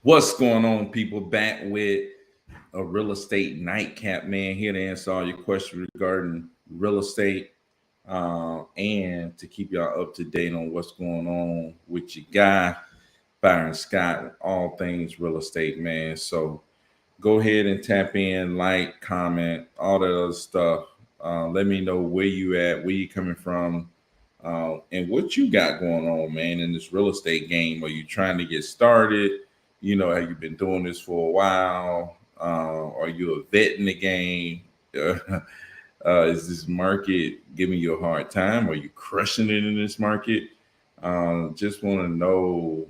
What's going on, people? Back with a real estate nightcap, man. Here to answer all your questions regarding real estate, and to keep y'all up to date on what's going on with your guy, Byron Scott, with all things real estate, man. So go ahead and tap in, like, comment, all that other stuff. Let me know where you at, where you coming from, and what you got going on, man, in this real estate game. Are you trying to get started? Have you been doing this for a while? Are you a vet in the game? Is this market giving you a hard time? Are you crushing it in this market? Just want to know,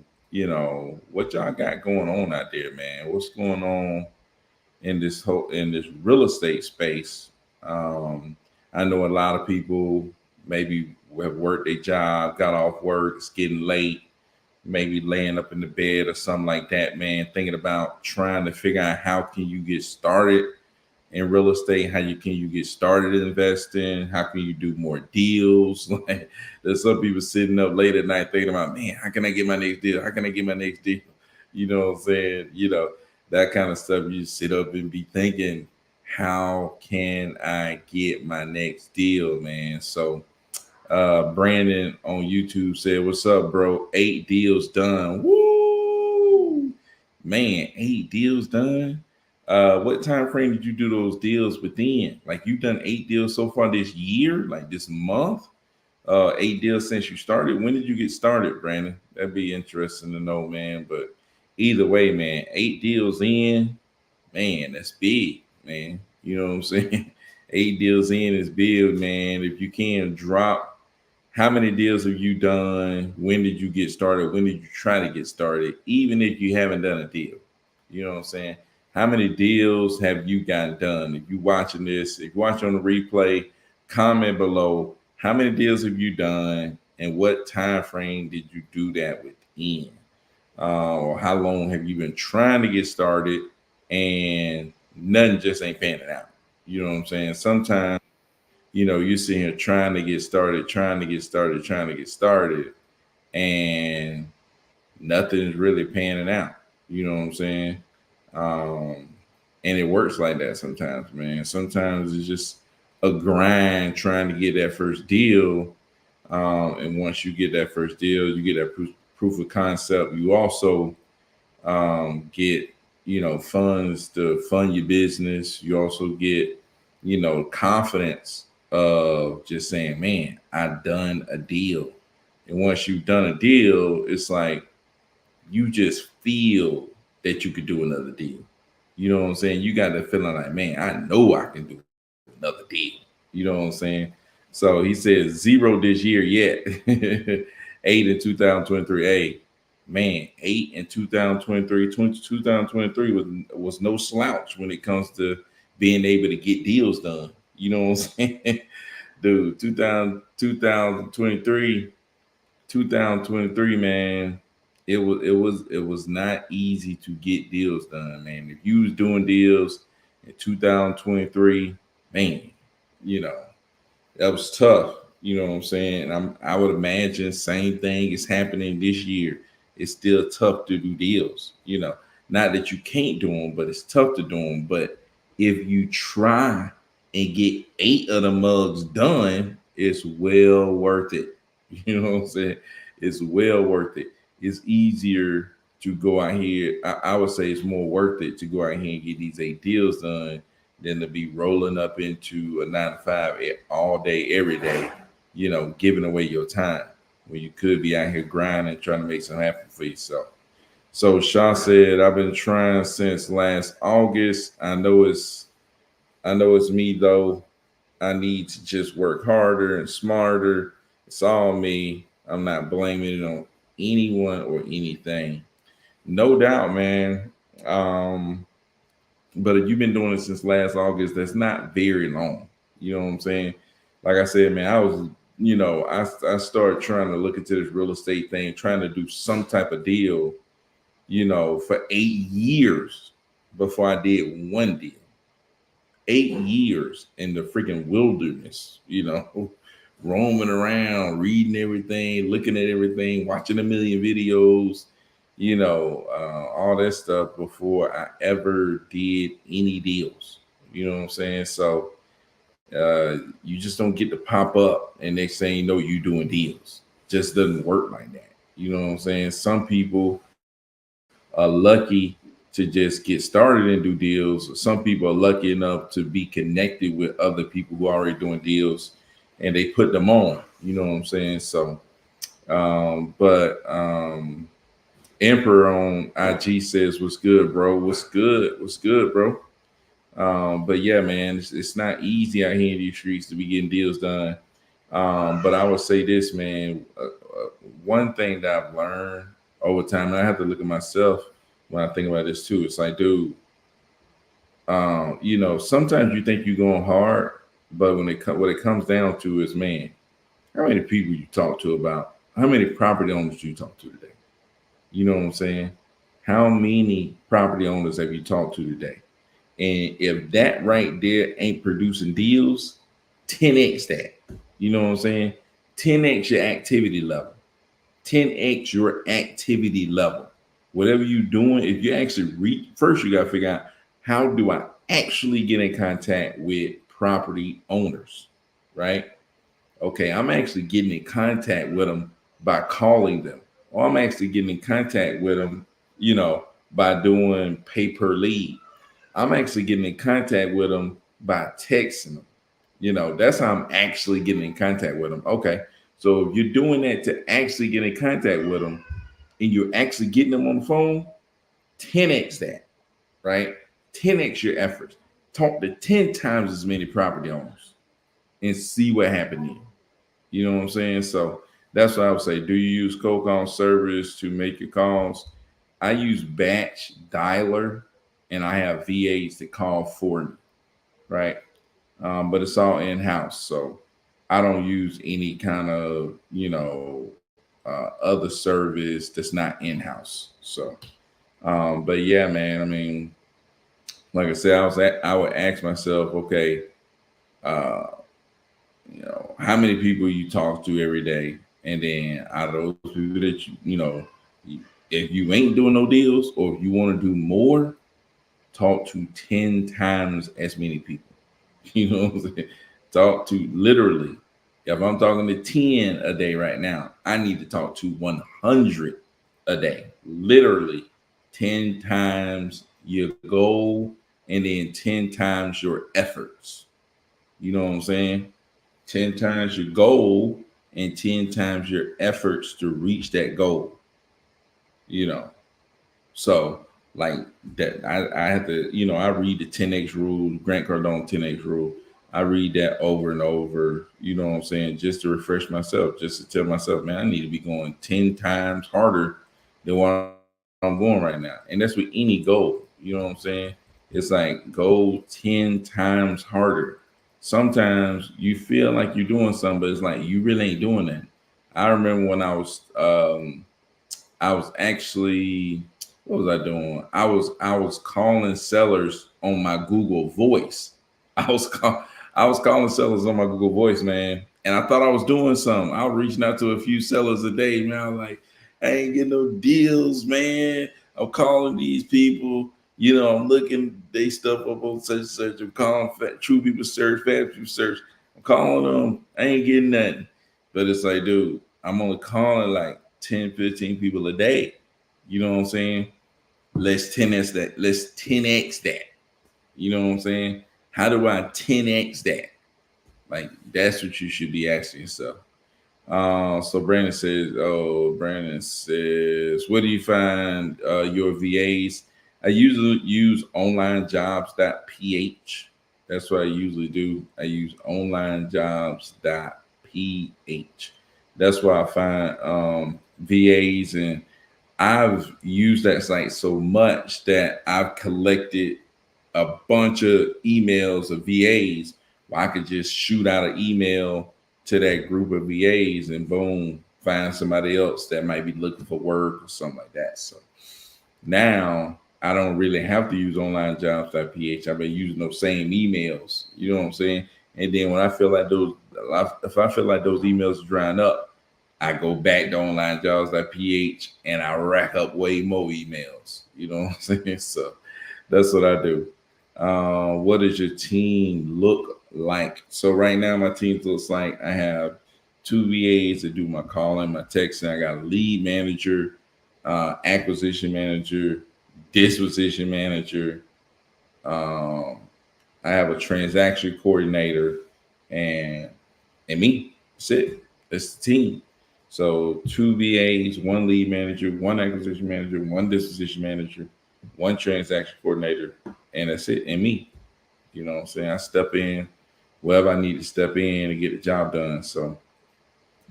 what y'all got going on out there, man. What's going on in this real estate space? I know a lot of people maybe have worked a job, got off work, it's getting late, maybe laying up in the bed or something like that, man, thinking about trying to figure out how can you get started in real estate, how you get started investing, how can you do more deals. Like there's some people sitting up late at night thinking about, man, how can I get my next deal? How can I get my next deal? You know what I'm saying? That kind of stuff. You sit up and be thinking, how can I get my next deal, man? So Brandon on YouTube said, "What's up, bro? 8 deals done. Woo, man! 8 deals done. What time frame did you do those deals within? Like you've done 8 deals so far this year, like this month. 8 deals since you started. When did you get started, Brandon? That'd be interesting to know, man. But either way, man, 8 deals in, man, that's big, man. You know what I'm saying? 8 deals in is big, man. If you can drop, how many deals have you done? When did you get started? When did you try to get started? Even if you haven't done a deal, you know what I'm saying? How many deals have you gotten done? If you're watching this, if you're watching on the replay, comment below. How many deals have you done, and what time frame did you do that within? Or how long have you been trying to get started, and nothing just ain't panning out? You know what I'm saying? Sometimes you're sitting here trying to get started, trying to get started, trying to get started, and nothing's really panning out. You know what I'm saying? Um, and it works like that sometimes, man. Sometimes it's just a grind trying to get that first deal. And once you get that first deal, you get that proof of concept. You also get, funds to fund your business. You also get, confidence of just saying, man, I've done a deal. And once you've done a deal, it's like you just feel that you could do another deal. You know what I'm saying? You got the feeling like, man, I know I can do another deal. You know what I'm saying? So he says 0 this year yet. 8 in 2023. Hey, man, 8 in 2023. 2023 was no slouch when it comes to being able to get deals done. You know what I'm saying? Dude, 2023, man, it was not easy to get deals done, man. If you was doing deals in 2023, man, you know, that was tough. You know what I'm saying? And I would imagine same thing is happening this year. It's still tough to do deals. Not that you can't do them, but it's tough to do them. But if you try and get 8 of the mugs done, it's well worth it. You know what I'm saying? It's well worth it. It's easier to go out here. I would say it's more worth it to go out here and get these 8 deals done than to be rolling up into a 9 to 5 all day, every day, giving away your time when you could be out here grinding, trying to make something happen for yourself. So Shaw said, I've been trying since last August. I know it's me though. I need to just work harder and smarter. It's all me. I'm not blaming it on anyone or anything. No doubt, man. Um, but if you've been doing it since last August, that's not very long. You know what I'm saying? Like I said, man, I started trying to look into this real estate thing, trying to do some type of deal, for 8 years before I did one deal. 8 years in the freaking wilderness, roaming around, reading everything, looking at everything, watching a million videos, all that stuff before I ever did any deals. You know what I'm saying? So you just don't get to pop up and next thing you know you doing deals. Just doesn't work like that. You know what I'm saying? Some people are lucky to just get started and do deals. Some people are lucky enough to be connected with other people who are already doing deals and they put them on. You know what I'm saying? So, but Emperor on IG says, "What's good, bro? What's good? What's good, bro?" But yeah, man, it's not easy out here in these streets to be getting deals done. But I would say this, man. One thing that I've learned over time, and I have to look at myself when I think about this too. It's like, dude, sometimes you think you're going hard, but what it comes down to is, man, how many people you talk to about how many property owners you talk to today? You know what I'm saying? How many property owners have you talked to today? And if that right there ain't producing deals, 10x that. You know what I'm saying? 10x your activity level. 10x your activity level. Whatever you're doing, if you actually reach, first you got to figure out how do I actually get in contact with property owners, right? Okay, I'm actually getting in contact with them by calling them, or I'm actually getting in contact with them, by doing pay per lead. I'm actually getting in contact with them by texting them. That's how I'm actually getting in contact with them. Okay, so if you're doing that to actually get in contact with them and you're actually getting them on the phone, 10x that, right? 10x your efforts. Talk to 10 times as many property owners and see what happened then. You know what I'm saying? So that's what I would say. Do you use cold call service to make your calls? I use batch dialer and I have VAs that call for me, right? But it's all in house. So I don't use any kind of, other service that's not in house. So, but yeah, man, I mean, like I said, I would ask myself, okay, uh, how many people you talk to every day, and then out of those people that if you ain't doing no deals or if you want to do more, talk to 10 times as many people. You know what I'm saying? Talk to literally. If I'm talking to 10 a day right now, I need to talk to 100 a day. Literally 10 times your goal and then 10 times your efforts. You know what I'm saying? 10 times your goal and 10 times your efforts to reach that goal. You know, so like that, I have to, I read the 10x rule, Grant Cardone 10x rule. I read that over and over, you know what I'm saying, just to refresh myself, just to tell myself, man, I need to be going 10 times harder than what I'm going right now. And that's with any goal, you know what I'm saying? It's like go 10 times harder. Sometimes you feel like you're doing something, but it's like you really ain't doing that. I remember when I was actually, what was I doing? I was calling sellers on my Google Voice. I was call, I was calling sellers on my Google Voice, man, and I thought I was doing something. I was reaching out to a few sellers a day, man. I was like, I ain't getting no deals, man. I'm calling these people. I'm looking they stuff up on such and such. I'm calling True People Search, Fast People Search. I'm calling them. I ain't getting nothing. But it's like, dude, I'm only calling like 10, 15 people a day. You know what I'm saying? Let's 10x that. Let's 10x that. You know what I'm saying? How do I 10x that? Like, that's what you should be asking yourself. So Brandon says, where do you find your VAs? I usually use onlinejobs.ph. That's what I usually do. I use onlinejobs.ph. That's where I find VAs, and I've used that site so much that I've collected a bunch of emails of VAs where I could just shoot out an email to that group of VAs and boom, find somebody else that might be looking for work or something like that. So now I don't really have to use onlinejobs.ph. I've been using those same emails. You know what I'm saying? And then when I feel like if I feel like those emails are drying up, I go back to onlinejobs.ph and I rack up way more emails. You know what I'm saying? So that's what I do. What does your team look like? So right now my team looks like I have two VAs that do my calling, my texting. I got a lead manager, acquisition manager, disposition manager. Um, I have a transaction coordinator, and me. That's it. That's the team. So two VAs, one lead manager, one acquisition manager, one disposition manager, one transaction coordinator, and that's it. And me. You know what I'm saying? I step in wherever I need to step in and get the job done. So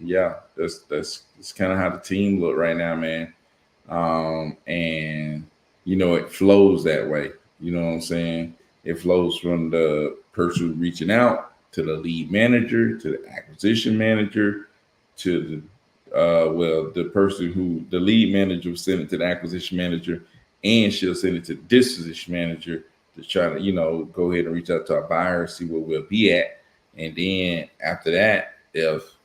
yeah, that's kind of how the team look right now, man. And it flows that way. You know what I'm saying? It flows from the person reaching out to the lead manager to the acquisition manager to the person who the lead manager will send it to the acquisition manager, and she'll send it to the disposition manager to try to go ahead and reach out to our buyer, see where we'll be at, and then after that, if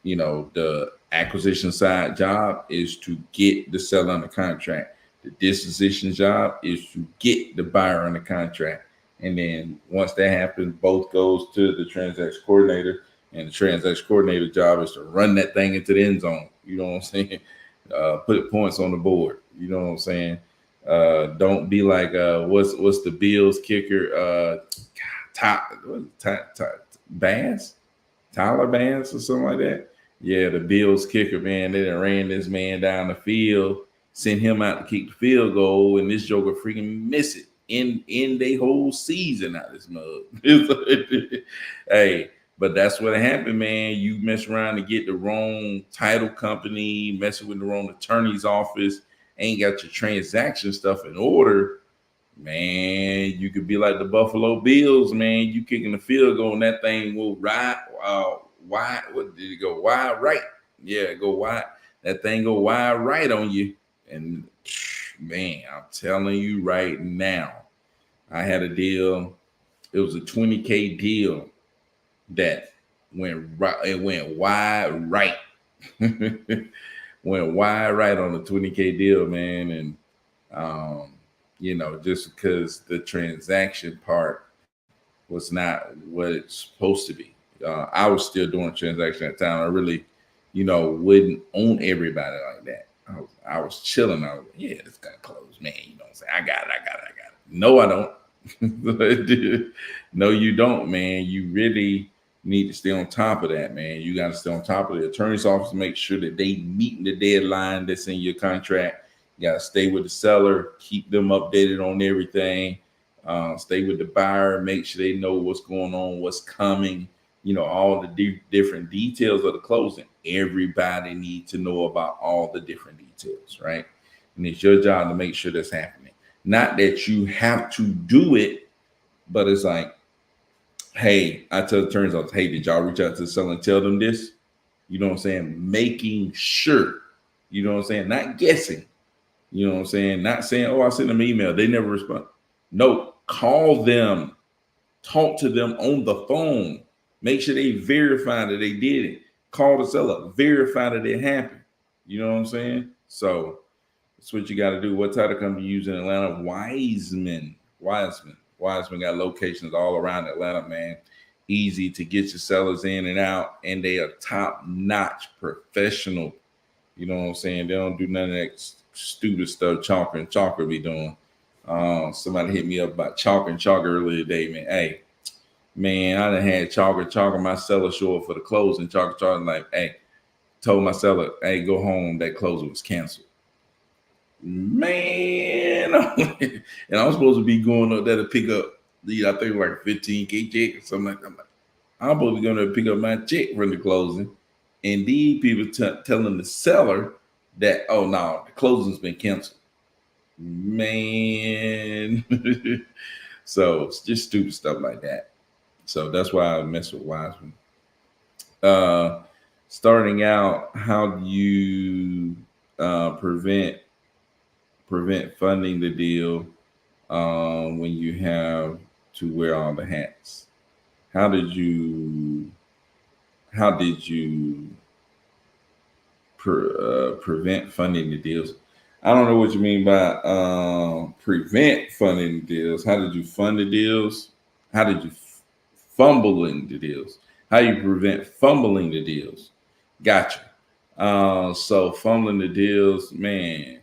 the acquisition side job is to get the seller under contract. The disposition job is to get the buyer under contract. And then once that happens, both goes to the transaction coordinator. And the transaction coordinator job is to run that thing into the end zone. You know what I'm saying? Put points on the board. You know what I'm saying? Don't be like what's the Bills kicker? Bass? Tyler Bass or something like that. Yeah, the Bills kicker, man, they done ran this man down the field, sent him out to kick the field goal, and this joker freaking miss it in their whole season out this mug. Hey, but that's what happened, man. You mess around to get the wrong title company, messing with the wrong attorney's office, ain't got your transaction stuff in order. Man, you could be like the Buffalo Bills, man. You kicking the field goal and that thing will ride wide. What did it go? Wide right. Yeah, go wide. That thing go wide right on you. And man, I'm telling you right now, I had a deal. It was a 20K deal that went right. It went wide right. Went wide right on the 20K deal, man. And just because the transaction part was not what it's supposed to be. I was still doing transaction at the time. I really, wouldn't own everybody like that. I was chilling. I was, yeah, it's gonna close, man. You know what I'm saying? I got it. No, I don't. No, you don't, man. You really need to stay on top of that, man. You got to stay on top of the attorney's office, make sure that they meet the deadline that's in your contract. You got to stay with the seller, keep them updated on everything. Stay with the buyer, make sure they know what's going on, what's coming. All the different details of the closing. Everybody needs to know about all the different details, right? And it's your job to make sure that's happening. Not that you have to do it, but it's like, hey, I tell the attorneys, hey, did y'all reach out to the seller and tell them this? You know what I'm saying? Making sure, you know what I'm saying? Not guessing, you know what I'm saying? Not saying, oh, I sent them an email. They never respond. No, call them, talk to them on the phone. Make sure they verify that they did it. Call the seller, verify that it happened. You know what I'm saying? So that's what you got to do. What title company you use in Atlanta? Wiseman got locations all around Atlanta, man. Easy to get your sellers in and out, and they are top-notch professional. You know what I'm saying? They don't do none of that stupid stuff Chalker and Chalker be doing. Somebody hit me up about Chalker and Chalker earlier today, man. Hey, man, I done had Chalker, my seller show up for the closing. Chalker, like, hey, told my seller, hey, go home. That closing was canceled. Man, and I'm supposed to be going up there to pick up I think like a 15K check or something like that. I'm supposed to be going to pick up my check from the closing, and these people telling the seller that, oh no, the closing's been canceled. Man, so it's just stupid stuff like that. So that's why I mess with Wiseman. Starting out, how do you prevent funding the deal when you have to wear all the hats? How did you prevent funding the deals. I don't know what you mean by prevent funding the deals. How did you fund the deals? How did you fumbling the deals? How you prevent fumbling the deals? Gotcha. So fumbling the deals, man.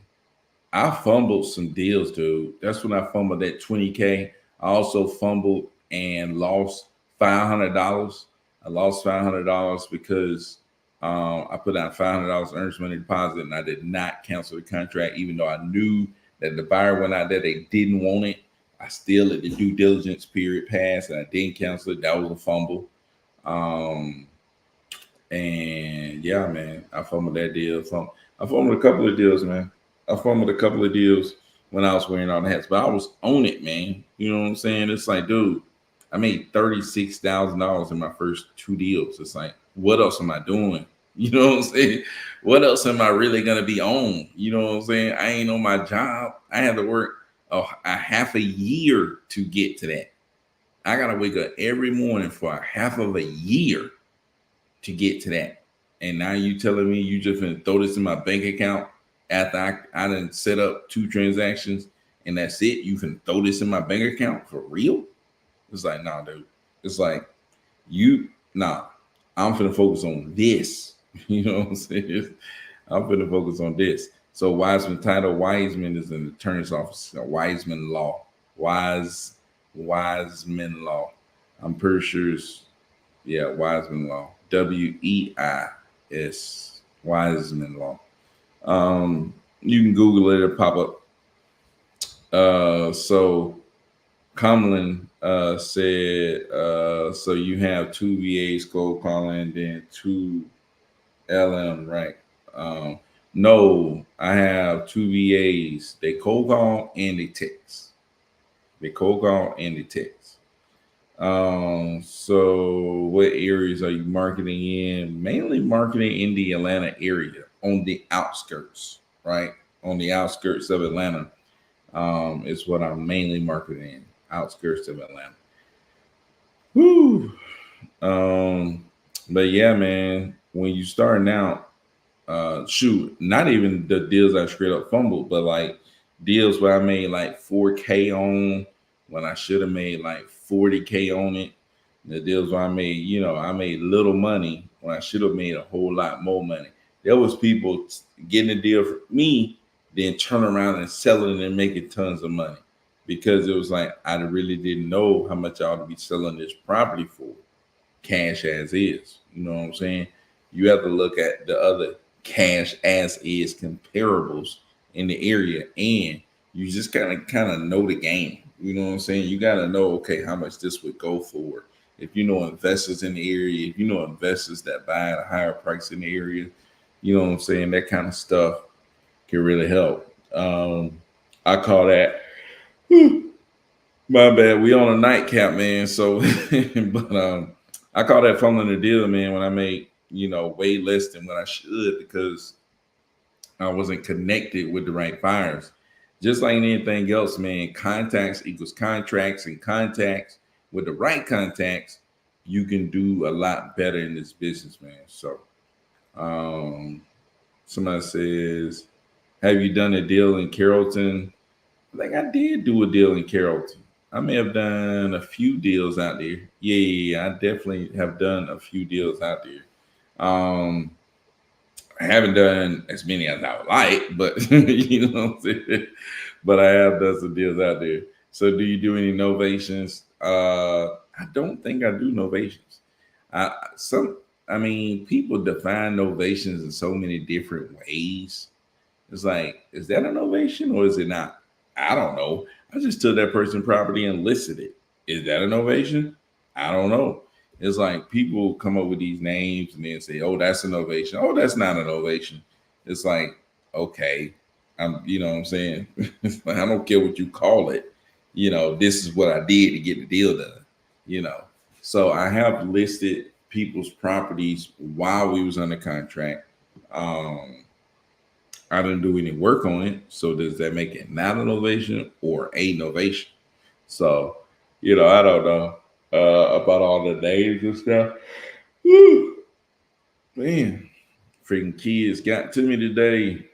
I fumbled some deals, dude. That's when I fumbled that 20K. I also fumbled and lost $500. I lost $500 because I put down $500 earnest money deposit and I did not cancel the contract, even though I knew that the buyer went out there, they didn't want it. I still let the due diligence period pass and I didn't cancel it. That was a fumble. Um, and yeah, man, I fumbled that deal. I fumbled a couple of deals, man. I fumbled a couple of deals when I was wearing all the hats, but I was on it, man. You know what I'm saying? It's like, dude, I made $36,000 in my first two deals. It's like, what else am I doing? You know what I'm saying? What else am I really gonna be on? You know what I'm saying? I ain't on my job. I had to work a half a year to get to that. I gotta wake up every morning for a half of a year to get to that. And now you telling me you just gonna throw this in my bank account after I done set up two transactions and that's it? You can throw this in my bank account for real? It's like, nah, dude. It's like I'm finna focus on this. You know what I'm saying? I'm finna focus on this. So Wiseman is an attorney's office, Wiseman Law. Wiseman Law. I'm pretty sure it's Wiseman Law. WEIS. Wiseman Law. You can Google it, it'll pop up. So Comlin said, so you have two VAs cold calling, then two LM, right? No, I have two VAs. They cold call and they text. So what areas are you marketing in? Mainly marketing in the Atlanta area, on the outskirts, right? On the outskirts of Atlanta, is what I'm mainly marketing in. Outskirts of Atlanta. Woo. But yeah, man, when you starting out, not even the deals I straight up fumbled, but like deals where I made like 4K on when I should have made like 40K on it. The deals where I made little money when I should have made a whole lot more money. There was people getting a deal for me, then turn around and selling it and making tons of money because it was like I really didn't know how much I ought to be selling this property for, cash as is. You know what I'm saying? You have to look at the other cash as is comparables in the area, and you just kind of know the game. You know what I'm saying? You got to know, okay, how much this would go for. If you know investors in the area, if you know investors that buy at a higher price in the area, you know what I'm saying? That kind of stuff can really help. I call that. My bad. We on a nightcap, man. So, but I call that fumbling the deal, man. When I make way less than what I should because I wasn't connected with the right buyers. Just like anything else, man. Contacts equals contracts, and contacts with the right contacts, you can do a lot better in this business, man. So, somebody says, "Have you done a deal in Carrollton?" I think I did do a deal in Carrollton. I may have done a few deals out there. Yeah, I definitely have done a few deals out there. I haven't done as many as I would like, but you know what I'm saying? But I have done some deals out there. So do you do any novations? I don't think I do novations. I some I mean, people define novations in so many different ways. It's like, is that an ovation or is it not? I don't know. I just took that person's property and listed it. Is that an ovation? I don't know. It's like people come up with these names and then say, "Oh, that's an ovation." Oh, that's not an ovation. It's like, okay, you know what I'm saying? I don't care what you call it. This is what I did to get the deal done. You know, so I have listed people's properties while we was under contract. I didn't do any work on it. So does that make it not an ovation or a novation? So, I don't know about all the names and stuff. Whew, man, freaking kids got to me today.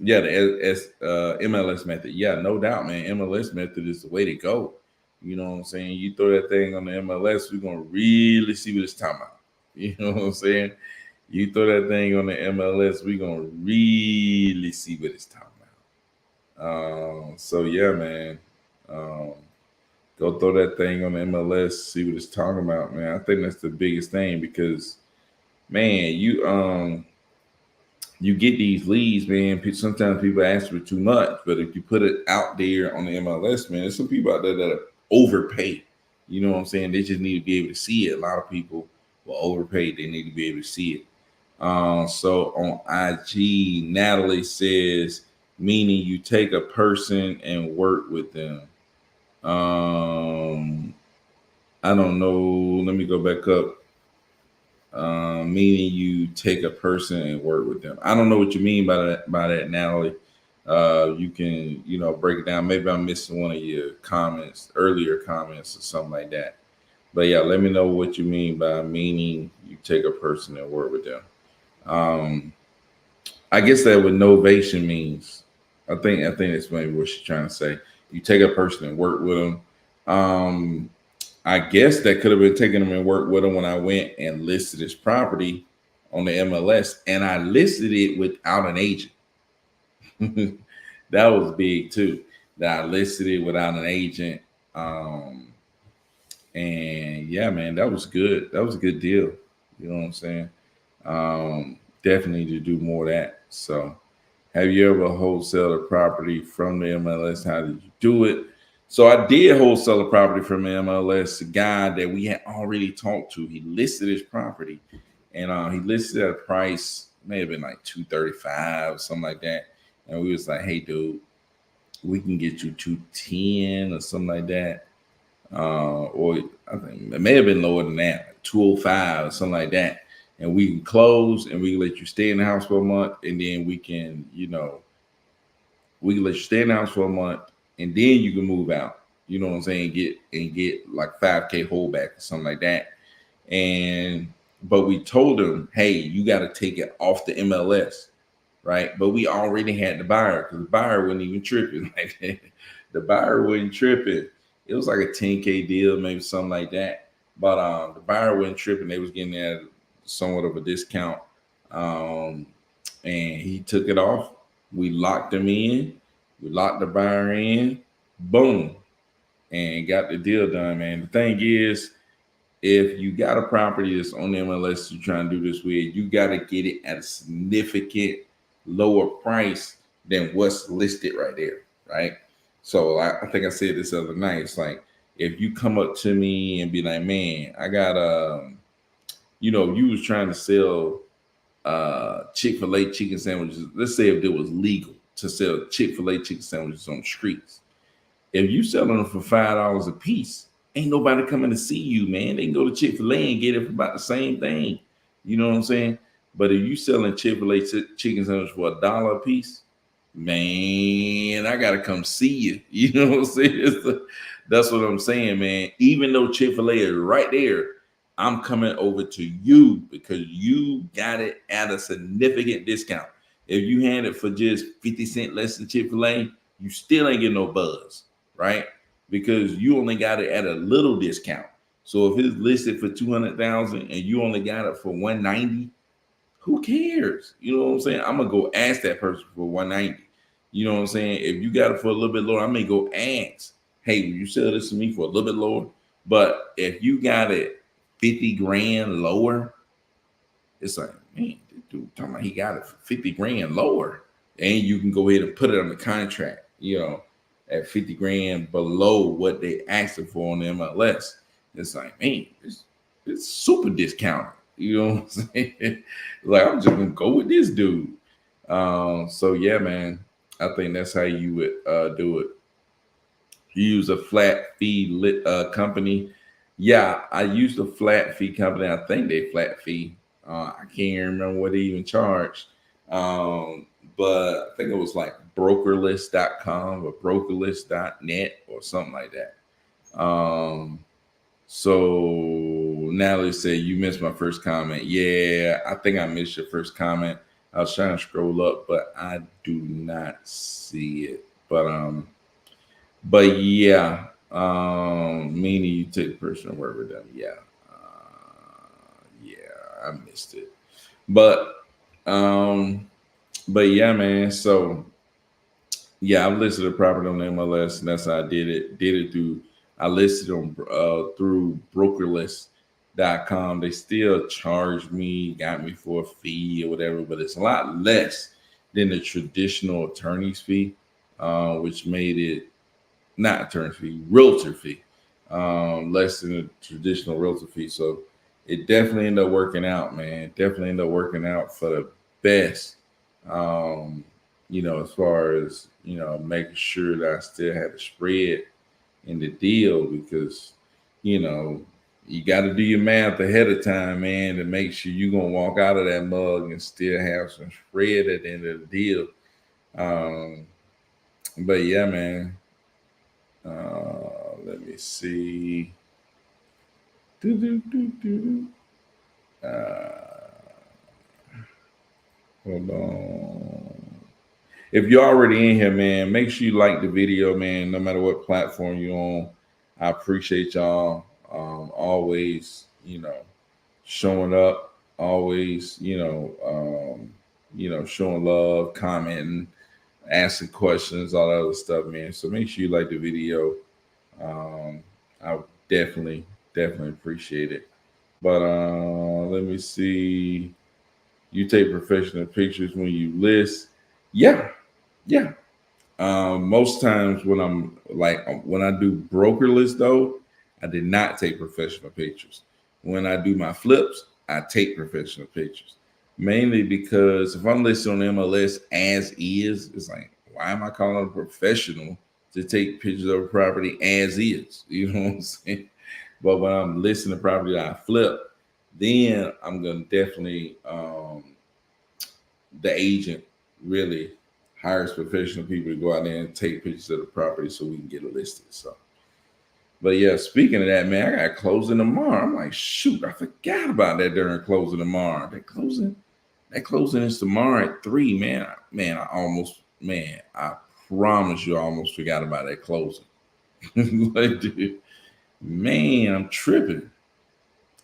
Yeah, the MLS method. Yeah, no doubt, man. MLS method is the way to go. You know what I'm saying? You throw that thing on the MLS, we're gonna really see what it's talking about. You know what I'm saying? You throw that thing on the MLS, we're gonna really see what it's talking about. So yeah, man. Um, Go throw that thing on the MLS, see what it's talking about, man. I think that's the biggest thing because, man, you get these leads, man. Sometimes people ask for too much, but if you put it out there on the MLS, man, there's some people out there that overpay. You know what I'm saying? They just need to be able to see it. A lot of people will overpay. They need to be able to see it. So on IG, Natalie says, meaning you take a person and work with them. I don't know. Let me go back up. Meaning you take a person and work with them. I don't know what you mean by that, Natalie. You can, break it down. Maybe I'm missing one of your comments, earlier comments or something like that. But yeah, let me know what you mean by meaning you take a person and work with them. I guess that what novation means. I think that's maybe what she's trying to say. You take a person and work with them. I guess that could have been taking them and work with them when I went and listed his property on the MLS, and I listed it without an agent. That was big too. That I listed it without an agent. And yeah, man, that was good. That was a good deal. You know what I'm saying? Definitely to do more of that. So, have you ever wholesaled a property from the MLS? How did you do it? So I did wholesale a property from the MLS, a guy that we had already talked to. He listed his property, and he listed at a price, may have been like 235, something like that. And we was like, hey, dude, we can get you 210 or something like that. Or I think it may have been lower than that, like 205 or something like that. And we can close and we can let you stay in the house for a month, and then we can let you stay in the house for a month, and then you can move out. You know what I'm saying? Get like 5K holdback or something like that. But we told him, hey, you got to take it off the MLS, right? But we already had the buyer because the buyer wasn't even tripping. The buyer wasn't tripping. It was like a 10K deal, maybe something like that. But the buyer wasn't tripping. They was getting at somewhat of a discount. And he took it off. We locked him in. We locked the buyer in. Boom. And got the deal done, man. The thing is, if you got a property that's on the MLS you're trying to do this with, you got to get it at a significant lower price than what's listed right there, right? So I think I said this other night. It's like, if you come up to me and be like, man, I got you was trying to sell Chick-fil-A chicken sandwiches. Let's say if it was legal to sell Chick-fil-A chicken sandwiches on the streets. If you selling them for $5 a piece, ain't nobody coming to see you, man. They can go to Chick-fil-A and get it for about the same thing. You know what I'm saying? But if you selling Chick-fil-A chicken sandwiches for $1 a piece, man, I gotta come see you. You know what I'm saying? That's what I'm saying, man. Even though Chick-fil-A is right there, I'm coming over to you because you got it at a significant discount. If you had it for just 50 cents less than Chick-fil-A, you still ain't getting no buzz, right? Because you only got it at a little discount. So if it's listed for 200,000 and you only got it for 190, who cares? You know what I'm saying? I'm gonna go ask that person for 190. You know what I'm saying? If you got it for a little bit lower, I may go ask, hey, will you sell this to me for a little bit lower? But if you got it 50 grand lower, it's like, man, this dude talking about he got it for 50 grand lower. And you can go ahead and put it on the contract, at 50 grand below what they asking for on the MLS. It's like, man, it's super discounted. You know what I'm saying? Like, I'm just gonna go with this dude. So yeah, man, I think that's how you would do it. You use a flat fee company. Yeah, I used a flat fee company. I think they flat fee. I can't even remember what they even charged. But I think it was like brokerlist.com or brokerlist.net or something like that. So Natalie said, you missed my first comment. Yeah, I think I missed your first comment. I was trying to scroll up, but I do not see it. But yeah, meaning you take personal work with them. Yeah. Yeah, I missed it. But um, but yeah, man. So yeah, I listed the property on the MLS, and that's how I did it. Did it through I listed on through brokerless.com. They still charged me, got me for a fee or whatever, but it's a lot less than the traditional attorney's fee, which made it not attorney fee, realtor fee, less than a traditional realtor fee. So it definitely ended up working out, man. Definitely ended up working out for the best. Um, as far as making sure that I still had a spread in the deal because you got to do your math ahead of time, man, to make sure you're gonna walk out of that mug and still have some spread at the end of the deal. Um, but yeah, man. Let me see. Doo-doo-doo-doo-doo. Hold on. If you're already in here, man, make sure you like the video, man. No matter what platform you're on, I appreciate y'all. Always, showing up. Always, showing love, commenting, asking questions, all that other stuff, man. So make sure you like the video. I definitely appreciate it. But let me see. You take professional pictures when you list. Yeah, yeah. Most times when I do brokerless though, I did not take professional pictures. When I do my flips, I take professional pictures. Mainly because if I'm listed on MLS as is, it's like, why am I calling a professional to take pictures of a property as is? You know what I'm saying? But when I'm listing the property that I flip, then I'm gonna definitely the agent really hires professional people to go out there and take pictures of the property so we can get it listed. So, but yeah, speaking of that, man, I got closing tomorrow. I'm like, shoot, I forgot about that during closing tomorrow. That closing is tomorrow at 3, man. I promise you, I almost forgot about that closing. Like, dude, man, I'm tripping.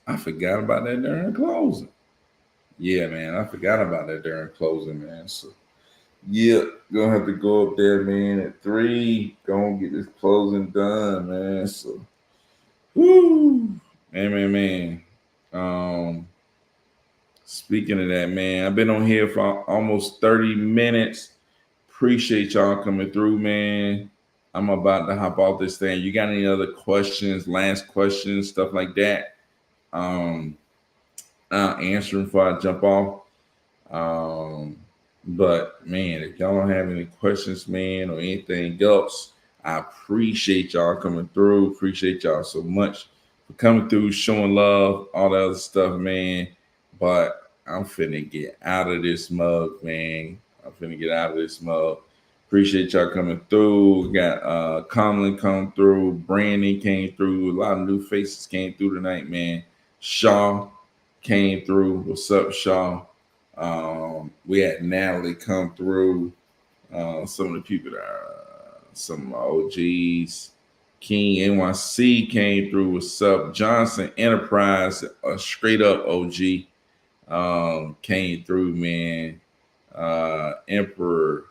I forgot about that during closing. Yeah, man, I forgot about that during closing, man. So, yeah, gonna have to go up there, man, at 3. Gonna get this closing done, man. So, whoo, man. Speaking of that, man, I've been on here for almost 30 minutes. Appreciate y'all coming through, man. I'm about to hop off this thing. You got any other questions, last questions, stuff like that? I'll answer them before I jump off. But man, if y'all don't have any questions, man, or anything else, I appreciate y'all coming through. Appreciate y'all so much for coming through, showing love, all that other stuff, man. But I'm finna get out of this mug, man. I'm finna get out of this mug. Appreciate y'all coming through. We got Conlon come through, Brandon came through, a lot of new faces came through tonight, man. Shaw came through. What's up, Shaw? We had Natalie come through. Some of the people that are some OGs. King NYC came through. What's up? Johnson Enterprise, a straight up OG, came through, man. Emperor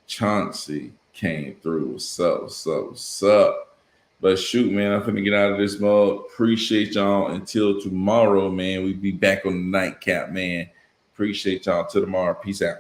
Chauncey came through. What's up? But shoot, man, I'm finna get out of this mode. Appreciate y'all until tomorrow, man. We be back on the nightcap, man. Appreciate y'all till tomorrow. Peace out.